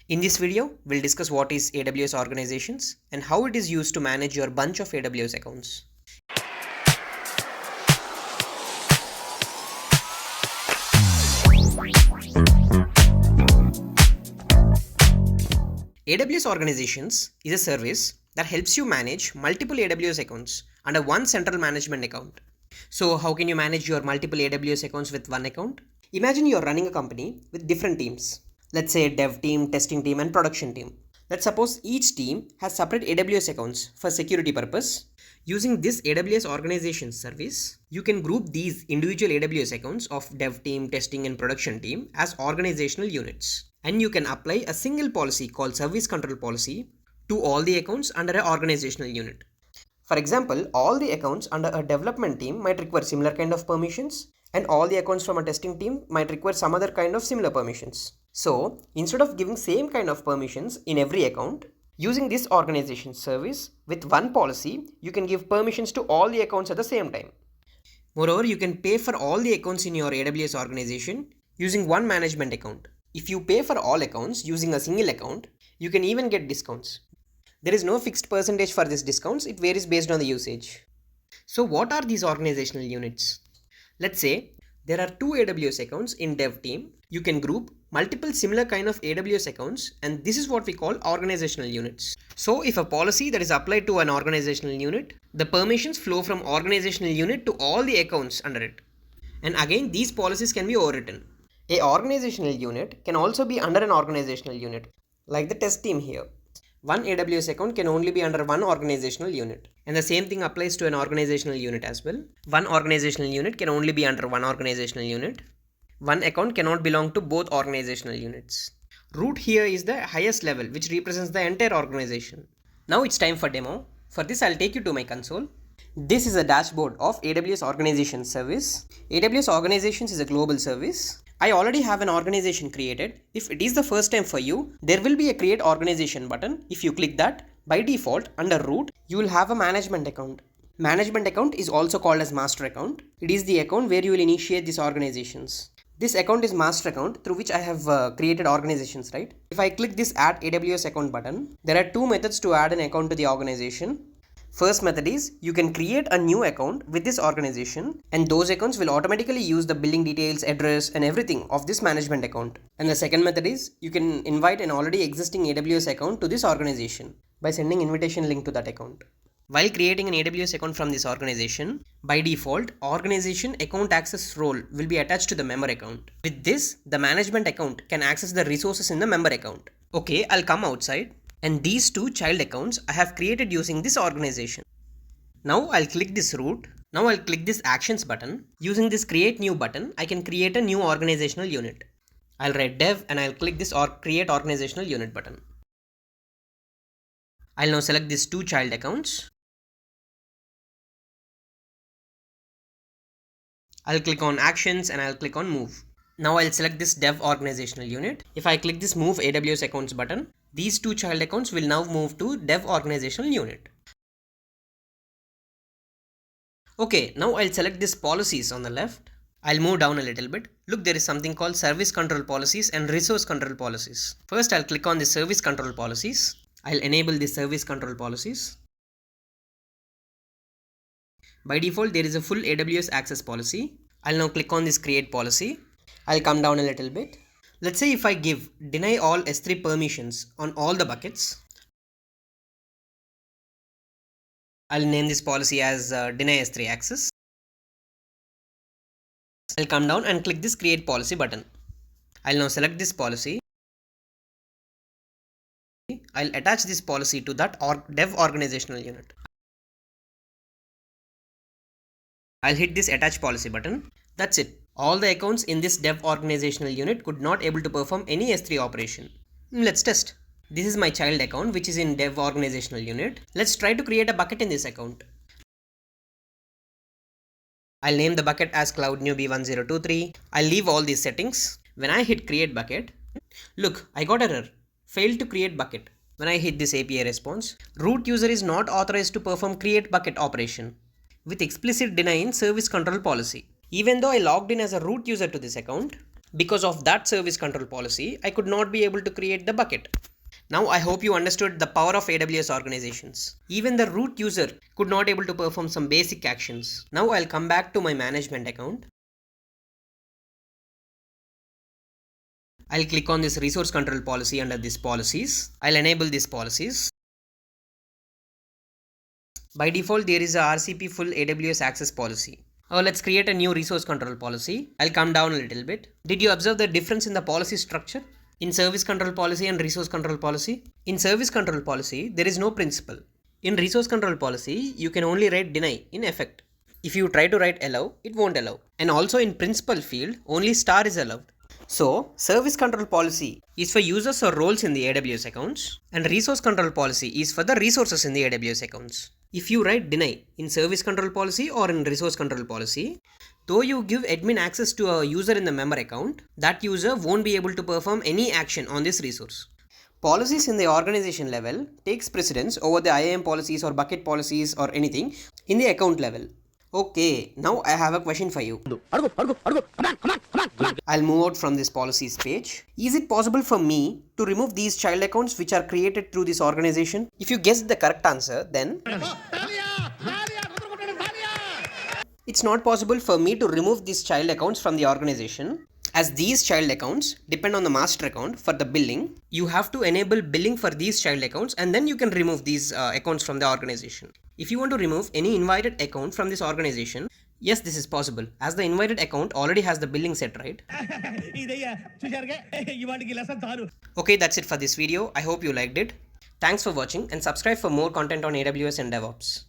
In this video, we'll discuss what is AWS Organizations and how it is used to manage your bunch of AWS accounts. AWS Organizations is a service that helps you manage multiple AWS accounts under one central management account. So how can you manage your multiple AWS accounts with one account? Imagine you're running a company with different teams. Let's say dev team, testing team and production team. Let's suppose each team has separate AWS accounts for security purpose. Using this AWS Organizations service, you can group these individual AWS accounts of dev team, testing and production team as organizational units. And you can apply a single policy called service control policy to all the accounts under an organizational unit. For example, all the accounts under a development team might require similar kind of permissions, and all the accounts from a testing team might require some other kind of similar permissions. So instead of giving same kind of permissions in every account, using this organization service with one policy, you can give permissions to all the accounts at the same time. Moreover, you can pay for all the accounts in your AWS organization using one management account. If you pay for all accounts using a single account, you can even get discounts. There is no fixed percentage for these discounts, it varies based on the usage. So what are these organizational units? Let's say there are two AWS accounts in dev team. You can group multiple similar kind of AWS accounts, and this is what we call organizational units. So if a policy that is applied to an organizational unit, the permissions flow from organizational unit to all the accounts under it. And again, these policies can be overwritten. A organizational unit can also be under an organizational unit, like the test team here. One AWS account can only be under one organizational unit. And the same thing applies to an organizational unit as well. One organizational unit can only be under one organizational unit. One account cannot belong to both organizational units. Root here is the highest level, which represents the entire organization. Now it's time for demo. For this, I'll take you to my console. This is a dashboard of AWS Organizations service. AWS Organizations is a global service. I already have an organization created. If it is the first time for you, there will be a create organization button. If you click that, by default under root, you will have a management account. Management account is also called as master account. It is the account where you will initiate these organizations. This account is master account through which I have created organizations, right? If I click this add AWS account button, there are two methods to add an account to the organization. First method is you can create a new account with this organization, and those accounts will automatically use the billing details, address and everything of this management account. And the second method is you can invite an already existing AWS account to this organization by sending invitation link to that account. While creating an AWS account from this organization, by default, organization account access role will be attached to the member account. With this, the management account can access the resources in the member account. Okay, I'll come outside. And these two child accounts I have created using this organization. Now I'll click this root. Now I'll click this actions button. Using this create new button, I can create a new organizational unit. I'll write dev and I'll click this create organizational unit button. I'll now select these two child accounts. I'll click on actions and I'll click on move. Now I'll select this dev organizational unit. If I click this move AWS accounts button, these two child accounts will now move to dev organizational unit. Okay, now I'll select this policies on the left. I'll move down a little bit. Look, there is something called service control policies and resource control policies. First, I'll click on the service control policies. I'll enable the service control policies. By default, there is a full AWS access policy. I'll now click on this create policy. I'll come down a little bit. Let's say if I give deny all S3 permissions on all the buckets, I'll name this policy as deny S3 access. I'll come down and click this create policy button. I'll now select this policy. I'll attach this policy to that dev organizational unit. I'll hit this attach policy button. That's it. All the accounts in this dev organizational unit could not able to perform any S3 operation. Let's test. This is my child account which is in dev organizational unit. Let's try to create a bucket in this account. I'll name the bucket as cloud newbie 1023. I'll leave all these settings. When I hit create bucket, look, I got error. Failed to create bucket. When I hit this API response, root user is not authorized to perform create bucket operation with explicit deny in service control policy. Even though I logged in as a root user to this account, Because of that service control policy, I could not be able to create the bucket. Now I hope you understood the power of AWS organizations. Even the root user could not able to perform some basic actions. Now I'll come back to my management account. I'll click on this resource control policy under this policies. I'll enable these policies. By default, there is a RCP full AWS access policy. Let's create a new resource control policy. I'll come down a little bit. Did you observe the difference in the policy structure? In service control policy and resource control policy? In service control policy, there is no principal. In resource control policy, you can only write deny in effect. If you try to write allow, it won't allow. And also in principal field, only star is allowed. So, service control policy is for users or roles in the AWS accounts, and resource control policy is for the resources in the AWS accounts. If you write deny in service control policy or in resource control policy, though you give admin access to a user in the member account, that user won't be able to perform any action on this resource. Policies in the organization level takes precedence over the IAM policies or bucket policies or anything in the account level. Okay, now I have a question for you. I'll move out from this policies page. Is it possible for me to remove these child accounts which are created through this organization? If you guess the correct answer, then it's not possible for me to remove these child accounts from the organization, as these child accounts depend on the master account for the billing. You have to enable billing for these child accounts and then you can remove these accounts from the organization. If you want to remove any invited account from this organization, yes, this is possible, as the invited account already has the billing set, right? Okay, that's it for this video. I hope you liked it. Thanks for watching and subscribe for more content on AWS and DevOps.